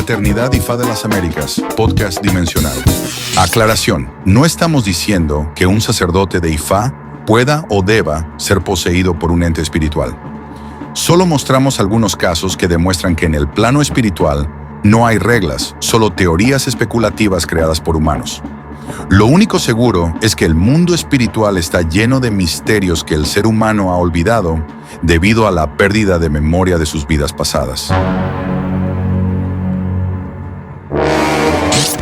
Fraternidad Ifá de las Américas, podcast dimensional. Aclaración, no estamos diciendo que un sacerdote de Ifá pueda o deba ser poseído por un ente espiritual. Solo mostramos algunos casos que demuestran que en el plano espiritual no hay reglas, solo teorías especulativas creadas por humanos. Lo único seguro es que el mundo espiritual está lleno de misterios que el ser humano ha olvidado debido a la pérdida de memoria de sus vidas pasadas.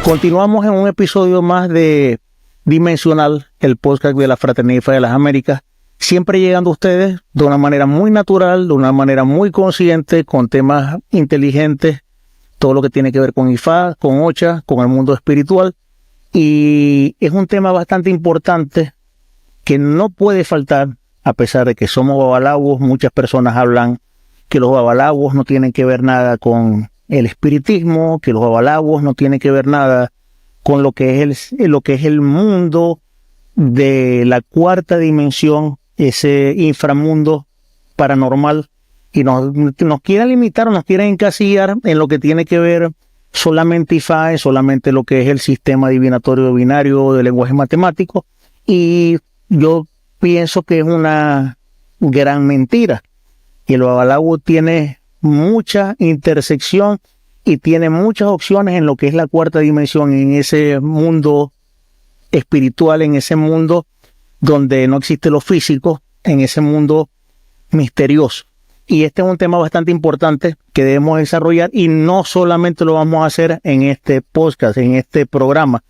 Continuamos en un episodio más de Dimensional, el podcast de la Fraternidad Ifá de las Américas, siempre llegando a ustedes de una manera muy natural, de una manera muy consciente, con temas inteligentes, todo lo que tiene que ver con Ifá, con Ocha, con el mundo espiritual. Y es un tema bastante importante que no puede faltar, a pesar de que somos babalawos. Muchas personas hablan que los babalawos no tienen que ver nada con el espiritismo, que los babalawos no tienen que ver nada con lo que es el mundo de la cuarta dimensión, ese inframundo paranormal, y nos quieren limitar o nos quieren encasillar en lo que tiene que ver solamente Ifá, solamente lo que es el sistema divinatorio binario de lenguaje matemático. Y yo pienso que es una gran mentira. Y el babalawo tiene mucha intersección y tiene muchas opciones en lo que es la cuarta dimensión, en ese mundo espiritual, en ese mundo donde no existe lo físico, en ese mundo misterioso. Y este es un tema bastante importante que debemos desarrollar, y no solamente lo vamos a hacer en este podcast, en este programa.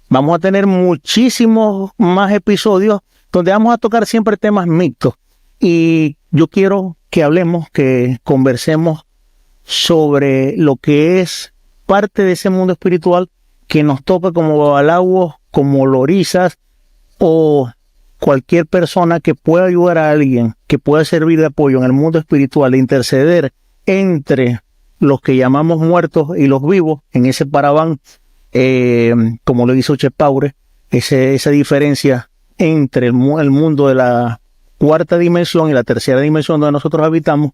Vamos a tener muchísimos más episodios donde vamos a tocar siempre temas mixtos. Y yo quiero que hablemos, que conversemos sobre lo que es parte de ese mundo espiritual que nos toca como babalawos, como lorizas o cualquier persona que pueda ayudar a alguien, que pueda servir de apoyo en el mundo espiritual, de interceder entre los que llamamos muertos y los vivos, en ese paraván, como lo hizo Chepaure, esa diferencia entre el mundo de la cuarta dimensión y la tercera dimensión donde nosotros habitamos.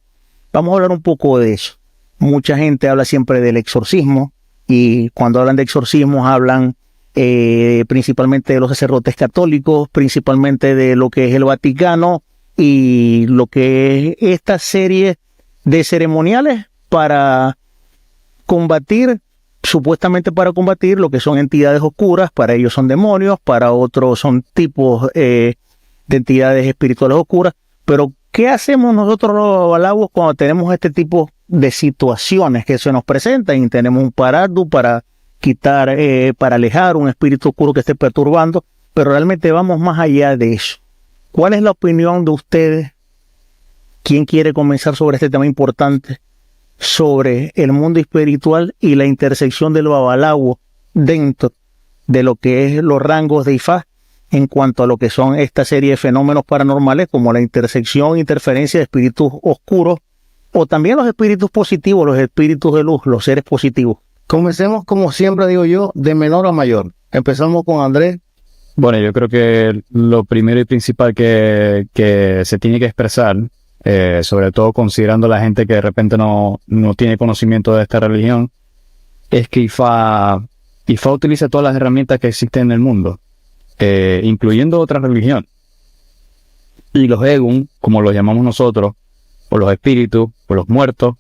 Vamos a hablar un poco de eso. Mucha gente habla siempre del exorcismo, y cuando hablan de exorcismos hablan principalmente de los sacerdotes católicos, principalmente de lo que es el Vaticano y lo que es esta serie de ceremoniales para combatir, supuestamente para combatir lo que son entidades oscuras. Para ellos son demonios, para otros son tipos de entidades espirituales oscuras. Pero ¿qué hacemos nosotros los babalawos cuando tenemos este tipo de situaciones que se nos presentan y tenemos un paradu para quitar, para alejar un espíritu oscuro que esté perturbando? Pero realmente vamos más allá de eso. ¿Cuál es la opinión de ustedes? ¿Quién quiere comenzar sobre este tema importante, sobre el mundo espiritual y la intersección del babalawo dentro de lo que es los rangos de Ifá en cuanto a lo que son esta serie de fenómenos paranormales, como la intersección, interferencia de espíritus oscuros, o también los espíritus positivos, los espíritus de luz, los seres positivos? Comencemos, como siempre digo yo, de menor a mayor. Empezamos con Andrés. Bueno, yo creo que lo primero y principal que se tiene que expresar, sobre todo considerando la gente que de repente no tiene conocimiento de esta religión, es que Ifá utiliza todas las herramientas que existen en el mundo, incluyendo otra religión. Y los Egun, como los llamamos nosotros, o los espíritus, o los muertos,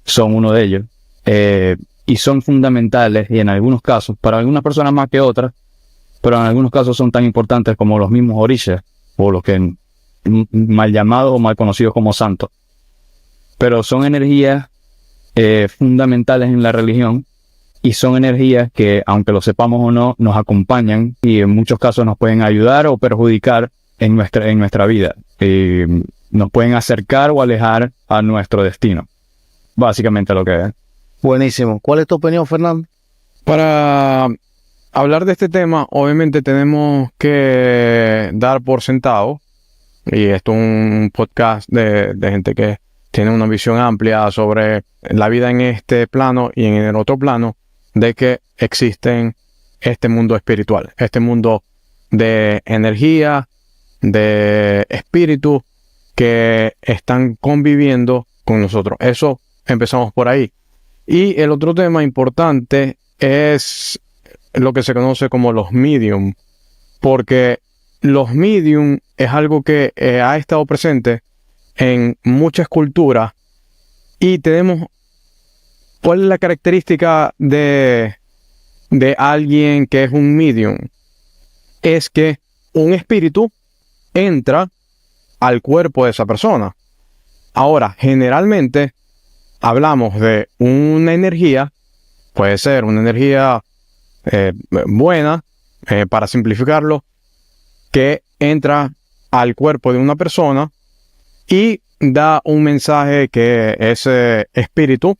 son uno de ellos. Y son fundamentales, y en algunos casos, para algunas personas más que otras, pero en algunos casos son tan importantes como los mismos orishas, o los que mal llamados o mal conocidos como santos. Pero son energías fundamentales en la religión, y son energías que, aunque lo sepamos o no, nos acompañan y en muchos casos nos pueden ayudar o perjudicar en nuestra vida. Nos pueden acercar o alejar a nuestro destino. Básicamente lo que es. Buenísimo. ¿Cuál es tu opinión, Fernando? Para hablar de este tema, obviamente tenemos que dar por sentado, y esto es un podcast de gente que tiene una visión amplia sobre la vida en este plano y en el otro plano, de que existen este mundo espiritual, este mundo de energía, de espíritu que están conviviendo con nosotros. Eso empezamos por ahí. Y el otro tema importante es lo que se conoce como los medium, porque los medium es algo que ha estado presente en muchas culturas y tenemos, ¿cuál es la característica de alguien que es un medium? Es que un espíritu entra al cuerpo de esa persona. Ahora, generalmente hablamos de una energía, puede ser una energía buena, para simplificarlo, que entra al cuerpo de una persona y da un mensaje que ese espíritu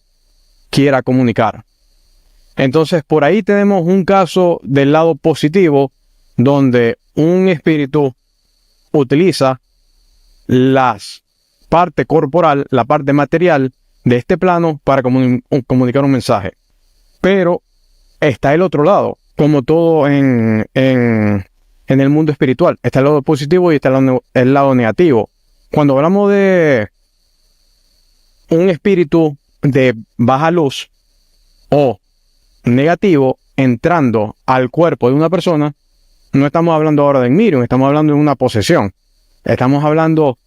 quiera comunicar. Entonces, por ahí tenemos un caso del lado positivo, donde un espíritu utiliza las parte corporal, la parte material de este plano para comunicar un mensaje. Pero está el otro lado, como todo en el mundo espiritual. Está el lado positivo y está el lado negativo. Cuando hablamos de un espíritu de baja luz o negativo entrando al cuerpo de una persona, no estamos hablando ahora de medium, estamos hablando de una posesión. Estamos hablando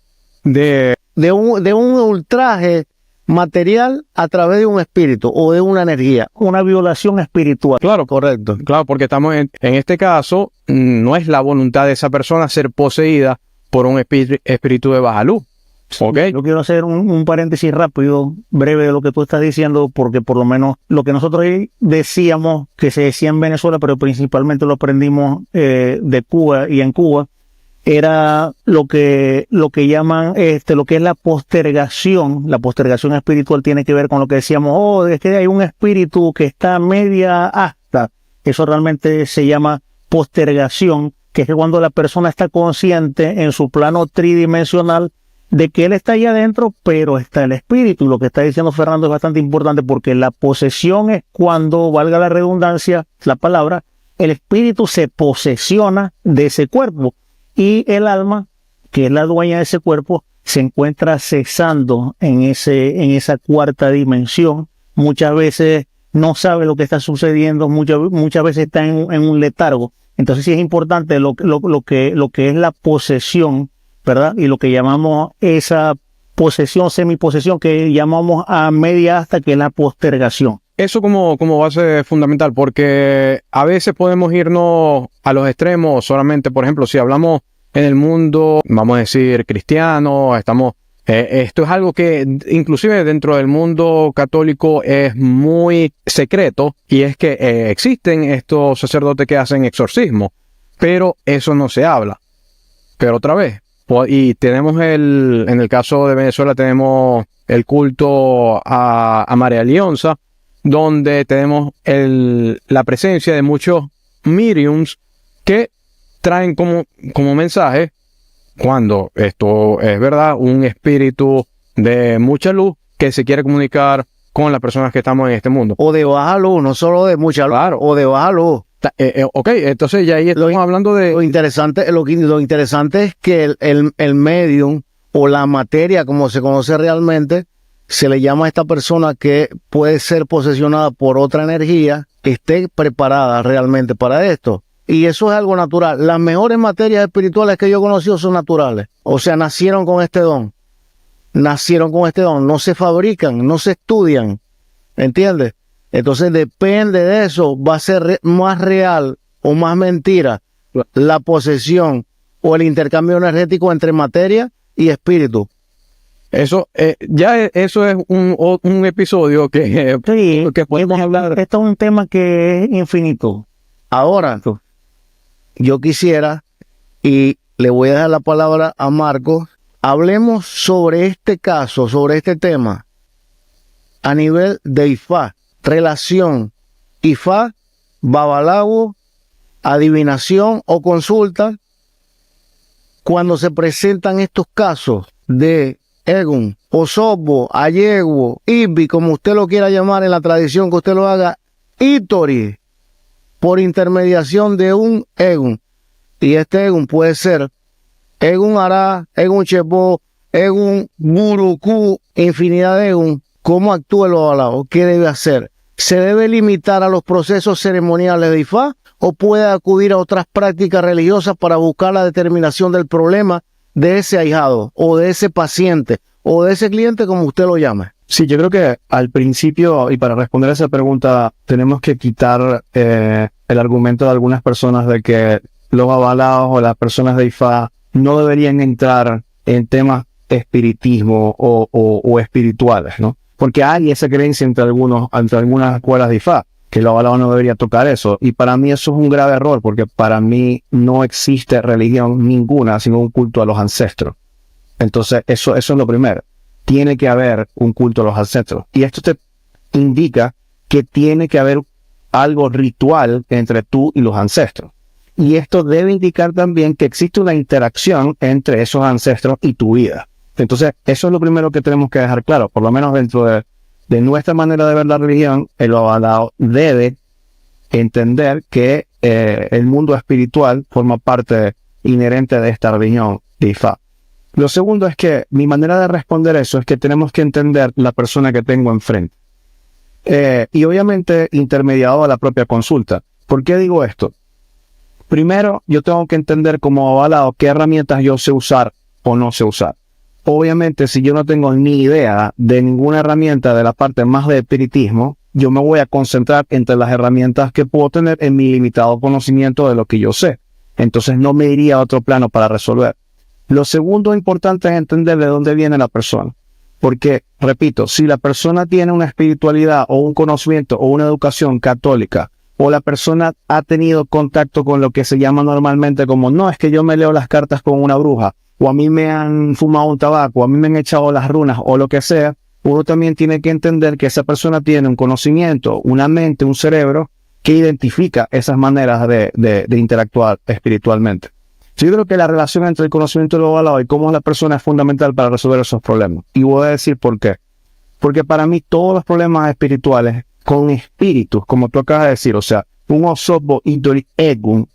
de un ultraje material a través de un espíritu o de una energía, una violación espiritual. Claro, correcto. Claro, porque estamos en este caso, no es la voluntad de esa persona ser poseída por un espíritu de baja luz. ¿Okay? Yo quiero hacer un paréntesis rápido, breve de lo que tú estás diciendo, porque por lo menos lo que nosotros decíamos, que se decía en Venezuela, pero principalmente lo aprendimos de Cuba y en Cuba, era lo que llaman lo que es la postergación. La postergación espiritual tiene que ver con lo que decíamos, es que hay un espíritu que está media hasta. Eso realmente se llama postergación, que es que cuando la persona está consciente en su plano tridimensional de que él está ahí adentro, pero está el espíritu. Y lo que está diciendo Fernando es bastante importante, porque la posesión es cuando, valga la redundancia, la palabra, el espíritu se posesiona de ese cuerpo. Y el alma, que es la dueña de ese cuerpo, se encuentra cesando en esa cuarta dimensión. Muchas veces no sabe lo que está sucediendo, muchas veces está en un letargo. Entonces sí es importante lo que es la posesión, ¿verdad? Y lo que llamamos esa posesión, semiposesión, que llamamos a media hasta, que es la postergación. Eso como base fundamental, porque a veces podemos irnos a los extremos solamente. Por ejemplo, si hablamos en el mundo, vamos a decir, cristiano, esto es algo que inclusive dentro del mundo católico es muy secreto, y es que existen estos sacerdotes que hacen exorcismo, pero eso no se habla. Pero otra vez, y tenemos en el caso de Venezuela, tenemos el culto a María Leonza, donde tenemos la presencia de muchos mediums que traen como mensaje, cuando esto es verdad, un espíritu de mucha luz que se quiere comunicar con las personas que estamos en este mundo. O de baja luz, no solo de mucha luz, claro, o de baja luz. Ok, entonces ya ahí estamos hablando de... Lo interesante es que el medium, o la materia como se conoce realmente, se le llama a esta persona que puede ser posesionada por otra energía, que esté preparada realmente para esto. Y eso es algo natural. Las mejores materias espirituales que yo he conocido son naturales. O sea, nacieron con este don. No se fabrican, no se estudian. ¿Entiendes? Entonces depende de eso, va a ser más real o más mentira la posesión o el intercambio energético entre materia y espíritu. Eso eso es un episodio que podemos hablar. Esto es un tema que es infinito. Ahora, yo quisiera, y le voy a dejar la palabra a Marcos, hablemos sobre este caso, sobre este tema, a nivel de Ifá, relación Ifá, babalawo, adivinación o consulta. Cuando se presentan estos casos de Egun, Osobbo, Ayegwo, Ibi, como usted lo quiera llamar en la tradición que usted lo haga, Itori, por intermediación de un Egun. Y este Egun puede ser Egun Ara, Egun Chepo, Egun Buruku, infinidad de Egun. ¿cómo actúa el babalao? ¿Qué debe hacer? ¿Se debe limitar a los procesos ceremoniales de Ifá o puede acudir a otras prácticas religiosas para buscar la determinación del problema de ese ahijado o de ese paciente o de ese cliente, como usted lo llame? Sí, yo creo que al principio, y para responder a esa pregunta, tenemos que quitar el argumento de algunas personas de que los babalaos o las personas de Ifá no deberían entrar en temas espiritismo o espirituales, ¿no? Porque hay esa creencia entre algunas escuelas de Ifá, que el babalao no debería tocar eso. Y para mí eso es un grave error, porque para mí no existe religión ninguna, sino un culto a los ancestros. Entonces, eso es lo primero. Tiene que haber un culto a los ancestros. Y esto te indica que tiene que haber algo ritual entre tú y los ancestros. Y esto debe indicar también que existe una interacción entre esos ancestros y tu vida. Entonces, eso es lo primero que tenemos que dejar claro. Por lo menos dentro de nuestra manera de ver la religión, el babalao debe entender que el mundo espiritual forma parte inherente de esta religión de Ifá. Lo segundo es que mi manera de responder eso es que tenemos que entender la persona que tengo enfrente. Y obviamente intermediado a la propia consulta. ¿Por qué digo esto? Primero, yo tengo que entender como babalao qué herramientas yo sé usar o no sé usar. Obviamente, si yo no tengo ni idea de ninguna herramienta de la parte más de espiritismo, yo me voy a concentrar entre las herramientas que puedo tener en mi limitado conocimiento de lo que yo sé. Entonces no me iría a otro plano para resolver. Lo segundo importante es entender de dónde viene la persona. Porque, repito, si la persona tiene una espiritualidad o un conocimiento o una educación católica, o la persona ha tenido contacto con lo que se llama normalmente como, no, es que yo me leo las cartas con una bruja, o a mí me han fumado un tabaco, o a mí me han echado las runas, o lo que sea, uno también tiene que entender que esa persona tiene un conocimiento, una mente, un cerebro, que identifica esas maneras de interactuar espiritualmente. Yo creo que la relación entre el conocimiento y el babalao y cómo la persona es fundamental para resolver esos problemas. Y voy a decir por qué. Porque para mí todos los problemas espirituales con espíritus, como tú acabas de decir, o sea, un osobbo idori egun,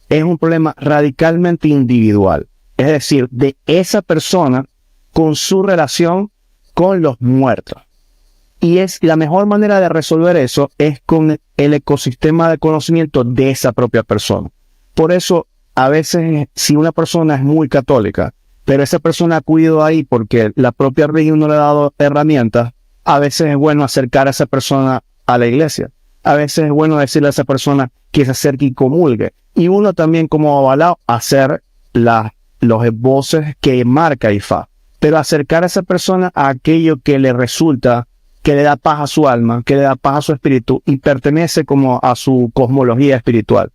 es un problema radicalmente individual. Es decir, de esa persona con su relación con los muertos. Y la mejor manera de resolver eso es con el ecosistema de conocimiento de esa propia persona. Por eso, a veces, si una persona es muy católica, pero esa persona ha acudido ahí porque la propia religión no le ha dado herramientas, a veces es bueno acercar a esa persona a la iglesia. A veces es bueno decirle a esa persona que se acerque y comulgue. Y uno también como babalao hacer los esboces que marca Ifá. Pero acercar a esa persona a aquello que le resulta, que le da paz a su alma, que le da paz a su espíritu y pertenece como a su cosmología espiritual.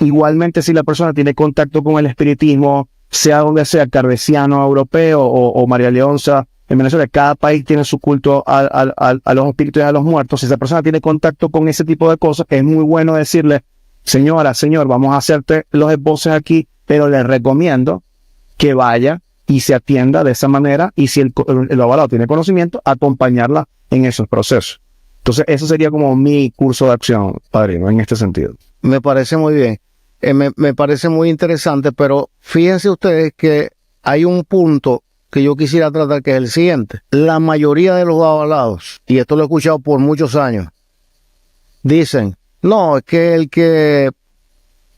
Igualmente, si la persona tiene contacto con el espiritismo, sea donde sea, cardesiano, europeo o María Leonza, en Venezuela, cada país tiene su culto a los espíritus y a los muertos. Si esa persona tiene contacto con ese tipo de cosas, es muy bueno decirle, señora, señor, vamos a hacerte los esboces aquí, pero le recomiendo que vaya y se atienda de esa manera, y si el babalao tiene conocimiento, acompañarla en esos procesos. Entonces, eso sería como mi curso de acción, padrino, en este sentido. Me parece muy bien. Me parece muy interesante, pero fíjense ustedes que hay un punto que yo quisiera tratar, que es el siguiente. La mayoría de los babalaos, y esto lo he escuchado por muchos años, dicen, no, es que el que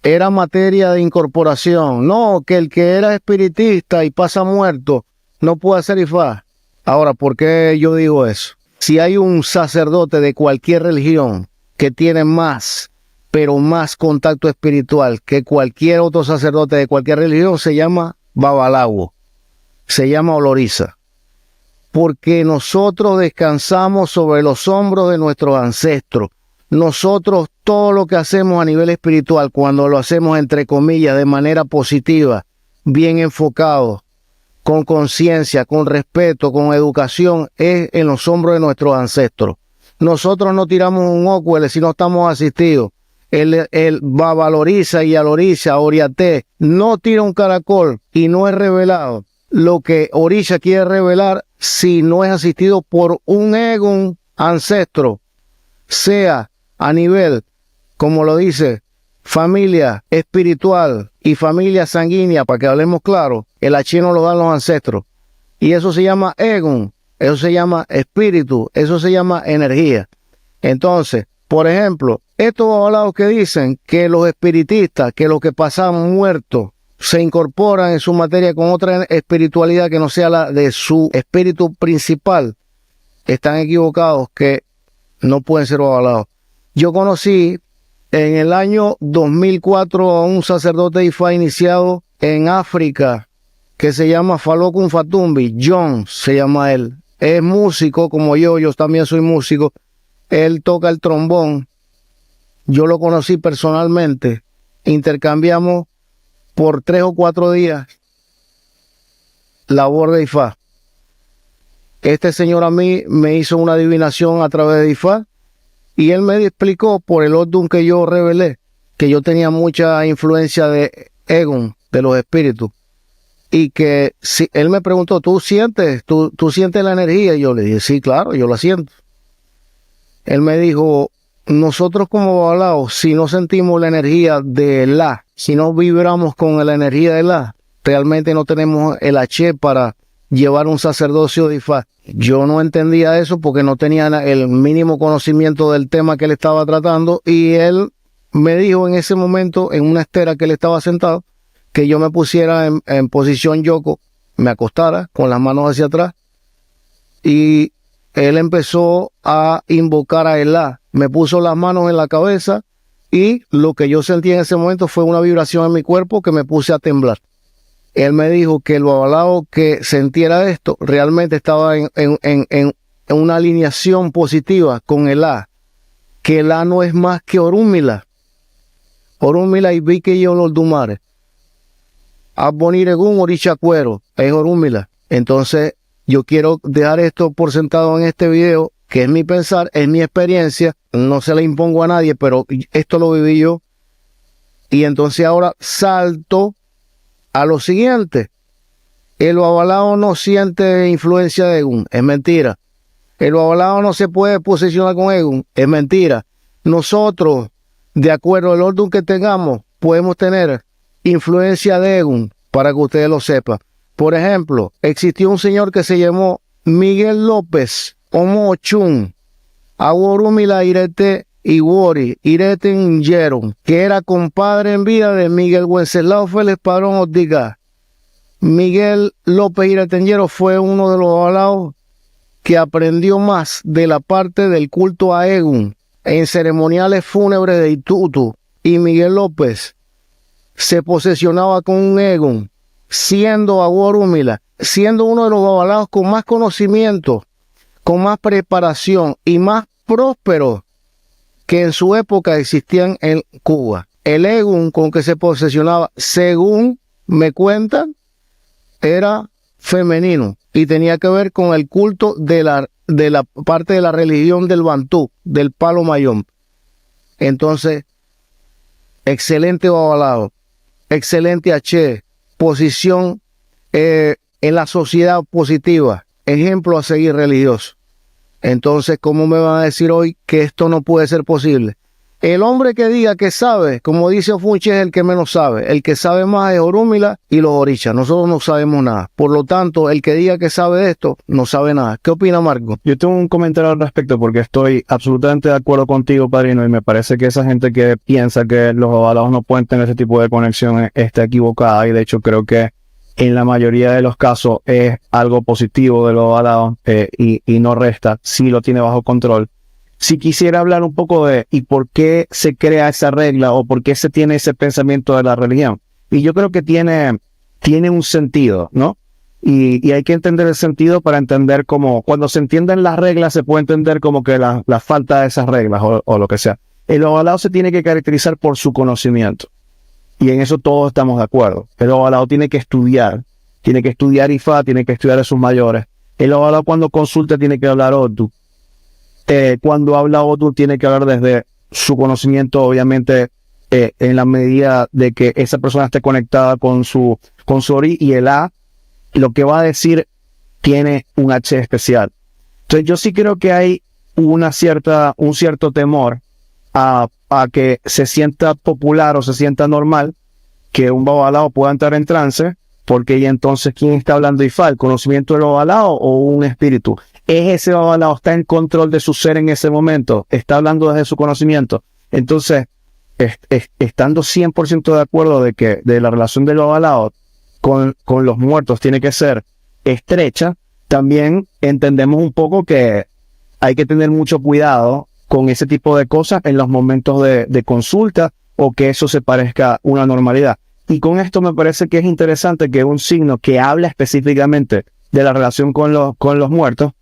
era materia de incorporación, no, que el que era espiritista y pasa muerto no puede hacer Ifá. Ahora, ¿por qué yo digo eso? Si hay un sacerdote de cualquier religión que tiene más, pero más contacto espiritual que cualquier otro sacerdote de cualquier religión, se llama babalao, se llama oloriza. Porque nosotros descansamos sobre los hombros de nuestros ancestros. Nosotros todo lo que hacemos a nivel espiritual, cuando lo hacemos entre comillas de manera positiva, bien enfocado, con conciencia, con respeto, con educación, es en los hombros de nuestros ancestros. Nosotros no tiramos un ócuele si no estamos asistidos. El babaloriza y aloriza, oriaté, no tira un caracol y no es revelado lo que Orisha quiere revelar si no es asistido por un egun ancestro, sea a nivel, como lo dice, familia espiritual y familia sanguínea, para que hablemos claro, el achino lo dan los ancestros. Y eso se llama egun. eso se llama espíritu, eso se llama energía. Entonces, por ejemplo, estos babalaos que dicen que los espiritistas, que los que pasan muertos, se incorporan en su materia con otra espiritualidad que no sea la de su espíritu principal, están equivocados, que no pueden ser babalaos. Yo conocí en el año 2004 a un sacerdote Ifá iniciado en África que se llama Falokun Fatumbi. John se llama él. Es músico como yo también soy músico. Él toca el trombón. Yo lo conocí personalmente. Intercambiamos por 3 o 4 días labor de Ifá. Este señor a mí me hizo una adivinación a través de Ifá y él me explicó por el Odun que yo revelé que yo tenía mucha influencia de Egun, de los espíritus, y que si él me preguntó, ¿tú sientes la energía? Y yo le dije, sí, claro, yo la siento. Él me dijo, nosotros como babalaos, si no sentimos la energía de La, si no vibramos con la energía de La, realmente no tenemos el H para llevar un sacerdocio de Ifá. Yo no entendía eso porque no tenía el mínimo conocimiento del tema que él estaba tratando, y él me dijo en ese momento, en una estera que él estaba sentado, que yo me pusiera en posición yoko, me acostara con las manos hacia atrás, y él empezó a invocar a Elá. Me puso las manos en la cabeza y lo que yo sentí en ese momento fue una vibración en mi cuerpo que me puse a temblar. Él me dijo que el babalao que sintiera esto realmente estaba en una alineación positiva con Elá, que Elá no es más que Orúmila. Orúmila y vi que yo los dumares. Aboniregún Orichacuero es Orúmila. Entonces, yo quiero dejar esto por sentado en este video, que es mi pensar, es mi experiencia, no se la impongo a nadie, pero esto lo viví yo. Y entonces ahora salto a lo siguiente. El babalao no siente influencia de Egun, es mentira. El babalao no se puede posicionar con Egun, es mentira. Nosotros, de acuerdo al orden que tengamos, podemos tener influencia de Egun, para que ustedes lo sepan. Por ejemplo, existió un señor que se llamó Miguel López Omo Ochun, Aworumila Irete Iwori, Irete Nyeron, que era compadre en vida de Miguel Wenceslao Félix Padrón Ortiga. Miguel López Iretengero fue uno de los babalaos que aprendió más de la parte del culto a Egun en ceremoniales fúnebres de Itutu, y Miguel López se posesionaba con un Egun, siendo Aworumila, siendo uno de los babalaos con más conocimiento, con más preparación y más prósperos que en su época existían en Cuba. El Egun con que se posesionaba, según me cuentan, era femenino y tenía que ver con el culto de la parte de la religión del Bantú, del Palo Mayón. Entonces, excelente babalao, excelente H, posición en la sociedad positiva, ejemplo a seguir religioso. Entonces, ¿cómo me van a decir hoy que esto no puede ser posible? El hombre que diga que sabe, como dice Ofunche, es el que menos sabe. El que sabe más es Orúmila y los Orichas. Nosotros no sabemos nada. Por lo tanto, el que diga que sabe de esto, no sabe nada. ¿Qué opina Marco? Yo tengo un comentario al respecto porque estoy absolutamente de acuerdo contigo, padrino, y me parece que esa gente que piensa que los babalaos no pueden tener ese tipo de conexión está equivocada, y de hecho creo que en la mayoría de los casos es algo positivo de los babalaos y no resta, si lo tiene bajo control. Si quisiera hablar un poco de y por qué se crea esa regla o por qué se tiene ese pensamiento de la religión. Y yo creo que tiene un sentido, ¿no? Y hay que entender el sentido para entender cómo, cuando se entienden las reglas, se puede entender como que la falta de esas reglas o lo que sea. El babalao se tiene que caracterizar por su conocimiento. Y en eso todos estamos de acuerdo. El babalao tiene que estudiar Ifá, tiene que estudiar a sus mayores. El babalao cuando consulta tiene que hablar Odu. Cuando habla Odu tiene que hablar desde su conocimiento, obviamente, en la medida de que esa persona esté conectada con su Ori, y el A, lo que va a decir tiene un H especial. Entonces yo sí creo que hay un cierto temor a que se sienta popular o se sienta normal que un babalao pueda entrar en trance Porque ya entonces, ¿quién está hablando Ifá? ¿El conocimiento de los babalaos o un espíritu? ¿Es ese babalao, está en control de su ser en ese momento? ¿Está hablando desde su conocimiento? Entonces, estando 100% de acuerdo de que de la relación del babalao con los muertos tiene que ser estrecha, también entendemos un poco que hay que tener mucho cuidado con ese tipo de cosas en los momentos de consulta o que eso se parezca a una normalidad. Y con esto me parece que es interesante que un signo que habla específicamente de la relación con los muertos,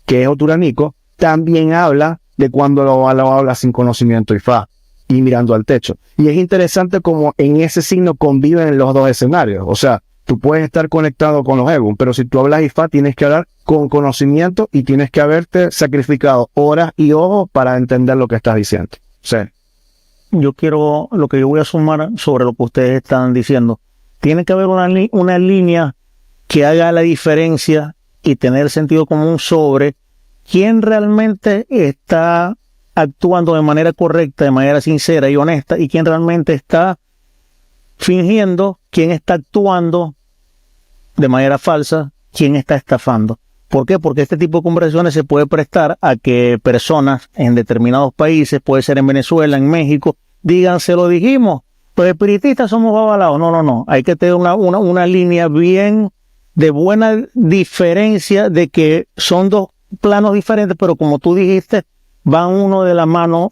que es Oturanico, también habla de cuando lo habla sin conocimiento Ifá y mirando al techo. Y es interesante como en ese signo conviven los dos escenarios. O sea, tú puedes estar conectado con los egos, pero si tú hablas Ifá tienes que hablar con conocimiento y tienes que haberte sacrificado horas y ojos para entender lo que estás diciendo. Sí. Lo que yo voy a sumar sobre lo que ustedes están diciendo, tiene que haber una línea que haga la diferencia y tener sentido común sobre quién realmente está actuando de manera correcta, de manera sincera y honesta, y quién realmente está fingiendo, quién está actuando de manera falsa, quién está estafando. ¿Por qué? Porque este tipo de conversaciones se puede prestar a que personas en determinados países, puede ser en Venezuela, en México, digan, se lo dijimos, los espiritistas somos babalaos. No. Hay que tener una línea bien de buena diferencia de que son dos planos diferentes, pero como tú dijiste, van uno de la mano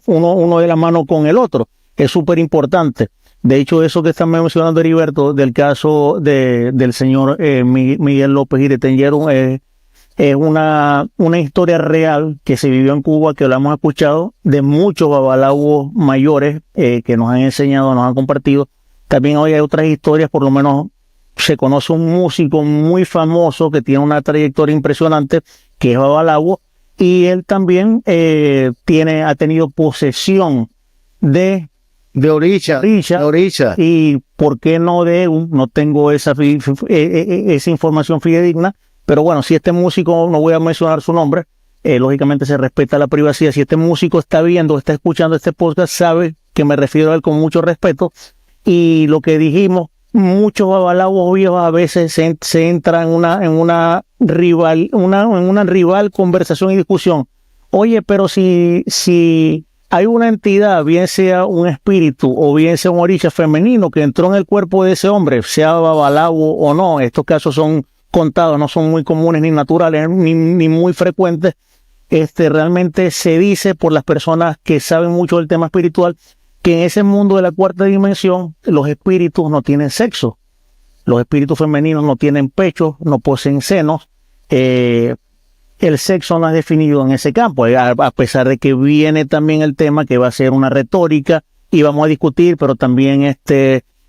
con el otro. Es súper importante. De hecho, eso que está mencionando Heriberto del caso del señor Miguel López y de Tenyeron es una historia real que se vivió en Cuba, que lo hemos escuchado de muchos babalaos mayores que nos han enseñado, nos han compartido. También hoy hay otras historias, por lo menos se conoce un músico muy famoso que tiene una trayectoria impresionante, que es babalao, y él también ha tenido posesión de Orisha. Y por qué no de Egun. No tengo esa información fidedigna, pero bueno, si este músico, no voy a mencionar su nombre, lógicamente se respeta la privacidad. Si este músico está viendo, está escuchando este podcast, sabe que me refiero a él con mucho respeto. Y lo que dijimos, muchos babalaos viejos a veces se entran en una rival conversación y discusión. Oye, pero si hay una entidad, bien sea un espíritu o bien sea un orisha femenino que entró en el cuerpo de ese hombre, sea babalao o no, estos casos son contados, no son muy comunes ni naturales ni muy frecuentes. Realmente se dice por las personas que saben mucho del tema espiritual que en ese mundo de la cuarta dimensión los espíritus no tienen sexo, los espíritus femeninos no tienen pechos, no poseen senos, el sexo no es definido en ese campo, a pesar de que viene también el tema que va a ser una retórica y vamos a discutir, pero también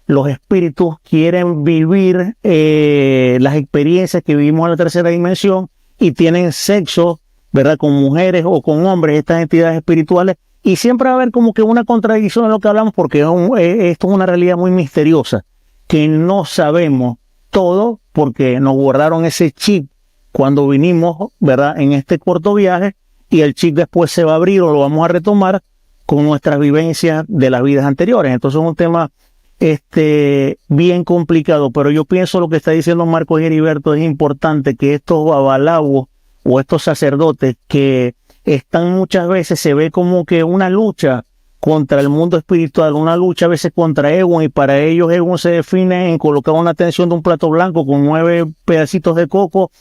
los espíritus quieren vivir las experiencias que vivimos en la tercera dimensión y tienen sexo, ¿verdad?, con mujeres o con hombres, estas entidades espirituales, y siempre va a haber como que una contradicción en lo que hablamos, porque esto es una realidad muy misteriosa, que no sabemos todo porque nos borraron ese chip cuando vinimos, ¿verdad?, en este corto viaje, y el chip después se va a abrir o lo vamos a retomar con nuestras vivencias de las vidas anteriores. Entonces es un tema bien complicado, pero yo pienso lo que está diciendo Marcos y Heriberto, es importante que estos babalaos o estos sacerdotes que están muchas veces, se ve como que una lucha contra el mundo espiritual, una lucha a veces contra Egun, y para ellos Egun se define en colocar una tensión de un plato blanco con 9 pedacitos de coco,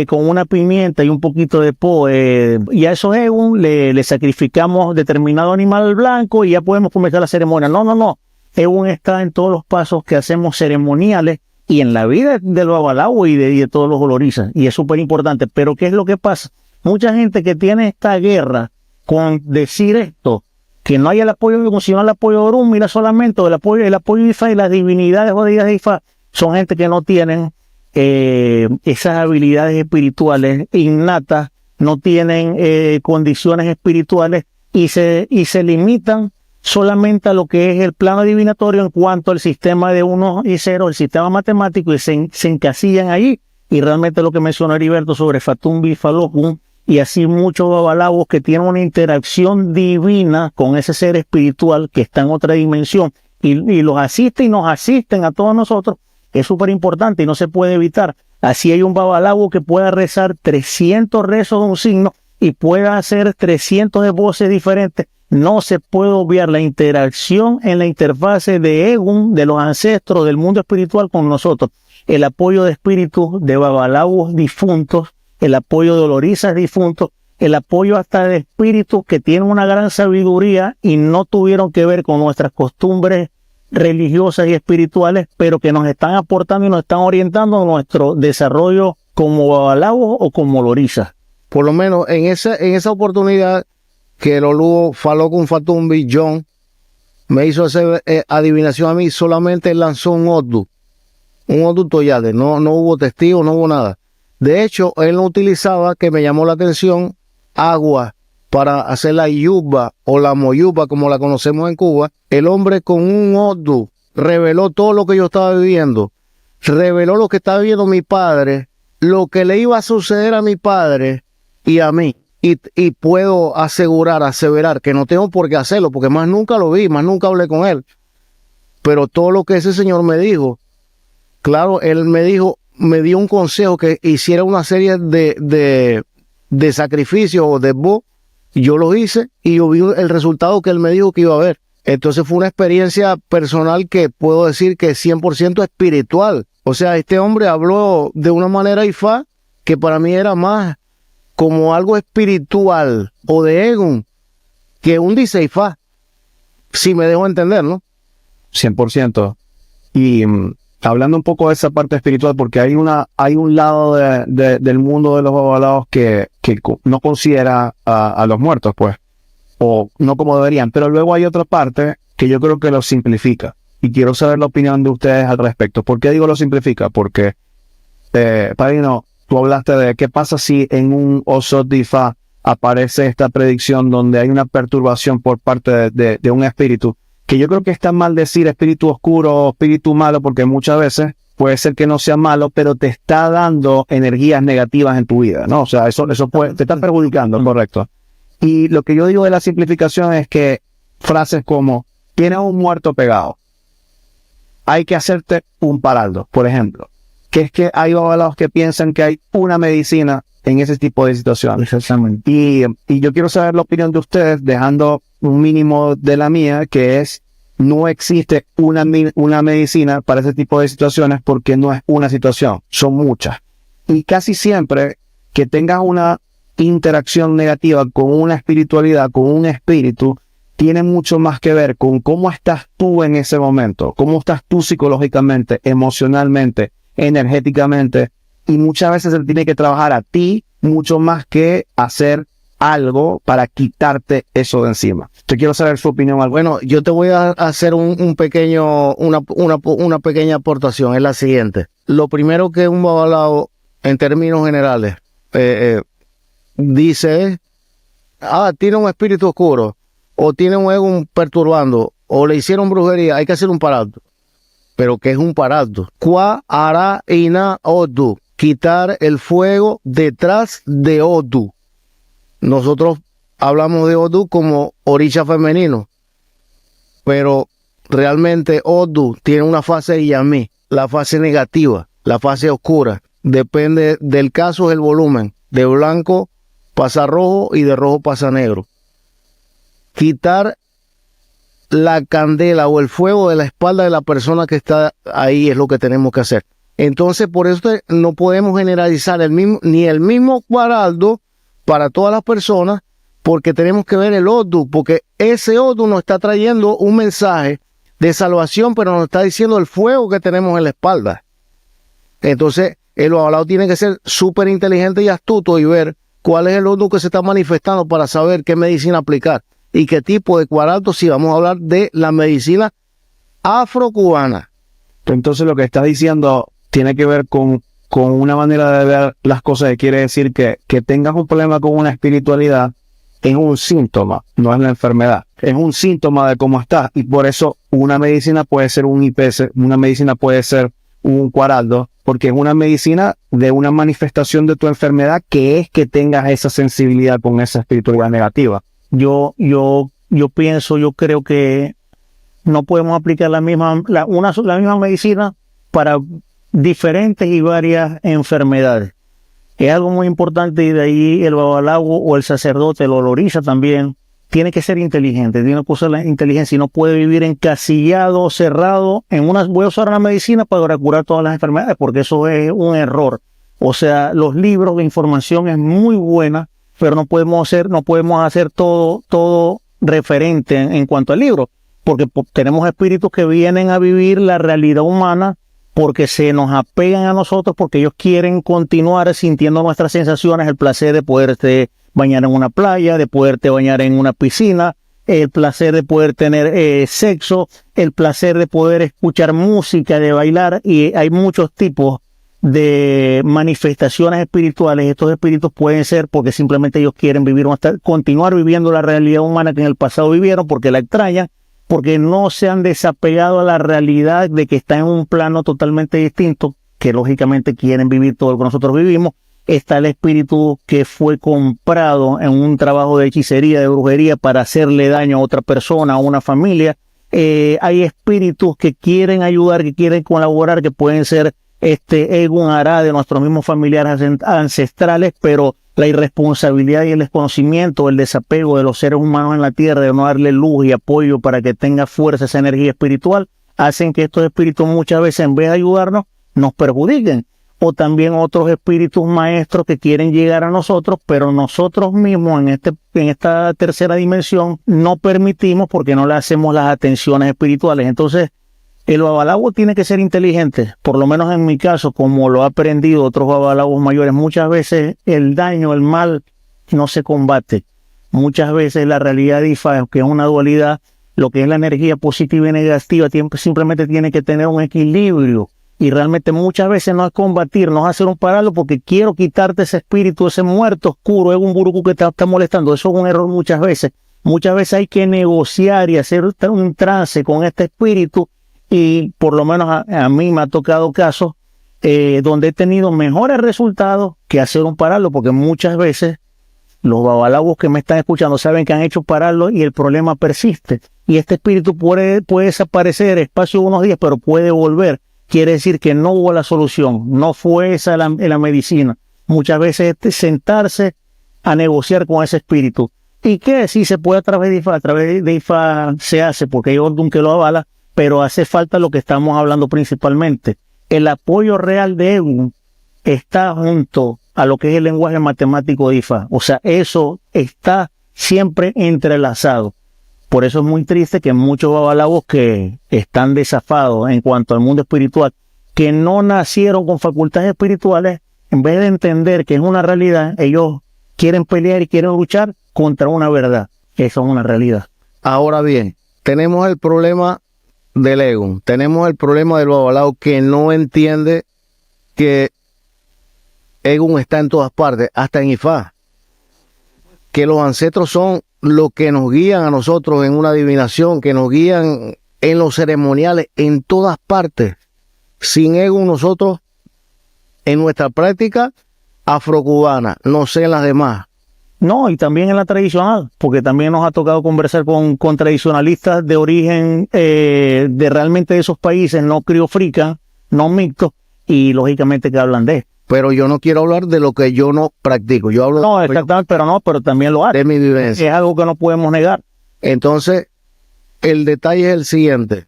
con una pimienta y un poquito de po, y a esos Egun le sacrificamos determinado animal blanco y ya podemos comenzar la ceremonia. No. Egun está en todos los pasos que hacemos ceremoniales y en la vida del babalao y de todos los olorizas, y es súper importante. Pero ¿qué es lo que pasa? Mucha gente que tiene esta guerra con decir esto, que no hay el apoyo de Egun, sino el apoyo de Orun, mira solamente el apoyo de Ifá y las divinidades jodidas de Ifá, son gente que no tienen esas habilidades espirituales innatas, no tienen condiciones espirituales y se limitan solamente a lo que es el plano adivinatorio en cuanto al sistema de unos y ceros, el sistema matemático, y se encasillan ahí. Y realmente lo que mencionó Heriberto sobre Fatumbi, Falocum, y así muchos babalaos que tienen una interacción divina con ese ser espiritual que está en otra dimensión y los asiste y nos asisten a todos nosotros, es súper importante y no se puede evitar. Así hay un babalawo que pueda rezar 300 rezos de un signo y pueda hacer 300 de voces diferentes. No se puede obviar la interacción en la interfase de Egún, de los ancestros, del mundo espiritual con nosotros. El apoyo de espíritus de babalawos difuntos, el apoyo de olorizas difuntos, el apoyo hasta de espíritus que tienen una gran sabiduría y no tuvieron que ver con nuestras costumbres religiosas y espirituales, pero que nos están aportando y nos están orientando a nuestro desarrollo como babalawos o como olorizas. Por lo menos en esa oportunidad que el Oluo Falokun Fatumbi John me hizo hacer adivinación a mí, solamente lanzó un Odu Toyade, no hubo testigos, no hubo nada. De hecho, él no utilizaba, que me llamó la atención, agua para hacer la yuba o la moyuba como la conocemos en Cuba. El hombre con un Odu reveló todo lo que yo estaba viviendo, reveló lo que estaba viviendo mi padre, lo que le iba a suceder a mi padre y a mí. Y puedo aseverar que no tengo por qué hacerlo, porque más nunca lo vi, más nunca hablé con él. Pero todo lo que ese señor me dijo, claro, él me dio un consejo que hiciera una serie de sacrificios o de bo. Yo lo hice y yo vi el resultado que él me dijo que iba a ver. Entonces fue una experiencia personal que puedo decir que es 100% espiritual. O sea, este hombre habló de una manera ifá que para mí era más como algo espiritual o de Egún que un dice ifá, si me dejo entender, ¿no? 100%. Y hablando un poco de esa parte espiritual, porque hay un lado del mundo de los babalaos que no considera a los muertos, pues, o no como deberían, pero luego hay otra parte que yo creo que lo simplifica, y quiero saber la opinión de ustedes al respecto. ¿Por qué digo lo simplifica? Porque, Padrino, tú hablaste de qué pasa si en un Osot de Ifá aparece esta predicción donde hay una perturbación por parte de un espíritu, que yo creo que está mal decir espíritu oscuro o espíritu malo, porque muchas veces puede ser que no sea malo, pero te está dando energías negativas en tu vida, ¿no? O sea, eso te está perjudicando, correcto. Y lo que yo digo de la simplificación es que frases como, tienes un muerto pegado, hay que hacerte un paraldo, por ejemplo, que es que hay babalaos que piensan que hay una medicina en ese tipo de situaciones. Exactamente. Y yo quiero saber la opinión de ustedes, dejando un mínimo de la mía, que es, no existe una medicina para ese tipo de situaciones, porque no es una situación, son muchas. Y casi siempre que tengas una interacción negativa con una espiritualidad, con un espíritu, tiene mucho más que ver con cómo estás tú en ese momento, cómo estás tú psicológicamente, emocionalmente, energéticamente, y muchas veces se tiene que trabajar a ti mucho más que hacer algo para quitarte eso de encima. Te quiero saber su opinión. Bueno, yo te voy a hacer una pequeña aportación. Es la siguiente. Lo primero que un babalao, en términos generales, dice es, tiene un espíritu oscuro, o tiene un ego perturbando, o le hicieron brujería, hay que hacer un paraldo. ¿Pero qué es un paraldo? Qua ara ina odu, quitar el fuego detrás de odu. Nosotros hablamos de Odu como orisha femenino, pero realmente Odu tiene una fase yamí, la fase negativa, la fase oscura. Depende del caso, es el volumen. De blanco pasa rojo y de rojo pasa negro. Quitar la candela o el fuego de la espalda de la persona que está ahí es lo que tenemos que hacer. Entonces, por eso no podemos generalizar ni el mismo cuaraldo para todas las personas, porque tenemos que ver el Odu, porque ese Odu nos está trayendo un mensaje de salvación, pero nos está diciendo el fuego que tenemos en la espalda. Entonces, el babalao tiene que ser súper inteligente y astuto y ver cuál es el Odu que se está manifestando para saber qué medicina aplicar y qué tipo de cuaraldo, si vamos a hablar de la medicina afrocubana. Entonces, lo que está diciendo tiene que ver con una manera de ver las cosas, que quiere decir que tengas un problema con una espiritualidad es un síntoma, no es la enfermedad. Es un síntoma de cómo estás, y por eso una medicina puede ser un IPS, una medicina puede ser un cuaraldo, porque es una medicina de una manifestación de tu enfermedad, que es que tengas esa sensibilidad con esa espiritualidad negativa. Yo creo que no podemos aplicar la misma medicina para diferentes y varias enfermedades. Es algo muy importante, y de ahí el babalawo o el sacerdote, el olorisa también, tiene que ser inteligente, tiene que usar la inteligencia y no puede vivir encasillado, cerrado en una, voy a usar una medicina para curar todas las enfermedades, porque eso es un error. O sea, los libros de información es muy buena, pero no podemos hacer todo referente en cuanto al libro, porque tenemos espíritus que vienen a vivir la realidad humana porque se nos apegan a nosotros, porque ellos quieren continuar sintiendo nuestras sensaciones, el placer de poderte bañar en una playa, de poderte bañar en una piscina, el placer de poder tener sexo, el placer de poder escuchar música, de bailar, y hay muchos tipos de manifestaciones espirituales. Estos espíritus pueden ser porque simplemente ellos quieren continuar viviendo la realidad humana que en el pasado vivieron, porque la extrañan, porque no se han desapegado a la realidad de que está en un plano totalmente distinto, que lógicamente quieren vivir todo lo que nosotros vivimos. Está el espíritu que fue comprado en un trabajo de hechicería, de brujería, para hacerle daño a otra persona, a una familia. Hay espíritus que quieren ayudar, que quieren colaborar, que pueden ser Egun Ara, de nuestros mismos familiares ancestrales, pero la irresponsabilidad y el desconocimiento, el desapego de los seres humanos en la tierra, de no darle luz y apoyo para que tenga fuerza esa energía espiritual, hacen que estos espíritus muchas veces, en vez de ayudarnos, nos perjudiquen. O también otros espíritus maestros que quieren llegar a nosotros, pero nosotros mismos en esta tercera dimensión no permitimos, porque no le hacemos las atenciones espirituales. Entonces, el babalawo tiene que ser inteligente, por lo menos en mi caso, como lo ha aprendido otros babalawos mayores. Muchas veces el daño, el mal, no se combate. Muchas veces la realidad de Ifa, que es una dualidad, lo que es la energía positiva y negativa, simplemente tiene que tener un equilibrio. Y realmente muchas veces no es combatir, no es hacer un paralo porque quiero quitarte ese espíritu, ese muerto oscuro, es un buruku que te está molestando. Eso es un error muchas veces. Muchas veces hay que negociar y hacer un trance con este espíritu. Y por lo menos a mí me ha tocado casos donde he tenido mejores resultados que hacer un paralo, porque muchas veces los babalawos que me están escuchando saben que han hecho paralo y el problema persiste. Y este espíritu puede desaparecer espacio de unos días, pero puede volver. Quiere decir que no hubo la solución, no fue esa la medicina. Muchas veces sentarse a negociar con ese espíritu. ¿Y qué? Sí se puede a través de IFA se hace, porque hay orden que lo avala, pero hace falta lo que estamos hablando principalmente. El apoyo real de Egun está junto a lo que es el lenguaje matemático de IFA. O sea, eso está siempre entrelazado. Por eso es muy triste que muchos babalawos que están desafados en cuanto al mundo espiritual, que no nacieron con facultades espirituales, en vez de entender que es una realidad, ellos quieren pelear y quieren luchar contra una verdad. Eso es una realidad. Ahora bien, tenemos el problema del Egun, tenemos el problema del babalao que no entiende que Egun está en todas partes, hasta en Ifá. Que los ancestros son los que nos guían a nosotros en una adivinación, que nos guían en los ceremoniales, en todas partes. Sin Egun nosotros, en nuestra práctica afrocubana, no sé en las demás. No, y también en la tradicional, porque también nos ha tocado conversar con tradicionalistas de origen de realmente de esos países, no criofrican, no mixtos, y lógicamente que hablan de. Pero yo no quiero hablar de lo que yo no practico. Yo hablo no, exactamente, pero también lo hace. De mi vivencia. Es algo que no podemos negar. Entonces, el detalle es el siguiente.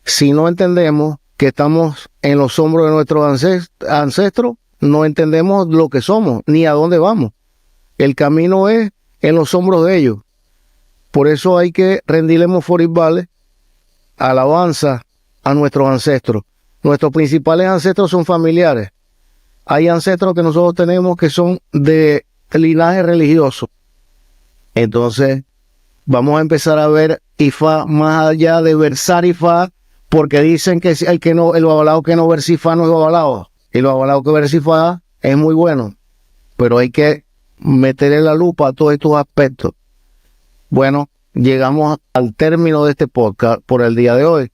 Si no entendemos que estamos en los hombros de nuestros ancestros, no entendemos lo que somos, ni a dónde vamos. El camino es en los hombros de ellos. Por eso hay que rendirle moforibales, alabanza a nuestros ancestros. Nuestros principales ancestros son familiares. Hay ancestros que nosotros tenemos que son de linaje religioso. Entonces, vamos a empezar a ver Ifá más allá de versar Ifá, porque dicen que el babalao que no versa Ifá no es babalao. El babalao que versa Ifá es muy bueno, pero hay que meterle la lupa a todos estos aspectos. Bueno, llegamos al término de este podcast por el día de hoy.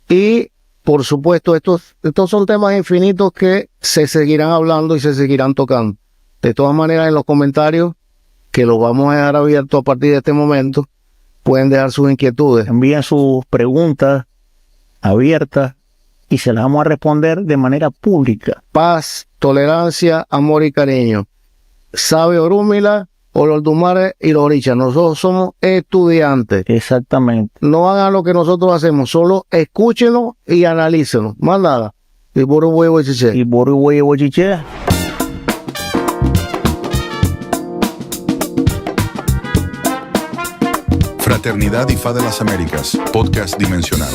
Y, por supuesto, estos son temas infinitos que se seguirán hablando y se seguirán tocando. De todas maneras, en los comentarios, que los vamos a dejar abiertos a partir de este momento, pueden dejar sus inquietudes. Envíen sus preguntas abiertas y se las vamos a responder de manera pública. Paz, tolerancia, amor y cariño. Sabe Orúmila, Olodumare y los Orichas. Nosotros somos estudiantes. Exactamente. No hagan lo que nosotros hacemos, solo escúchenlo y analícenlo. Más nada. Y Boru Huevo y Chiche. Y Boru Huevo Chiche. Fraternidad IFA de las Américas, podcast dimensional.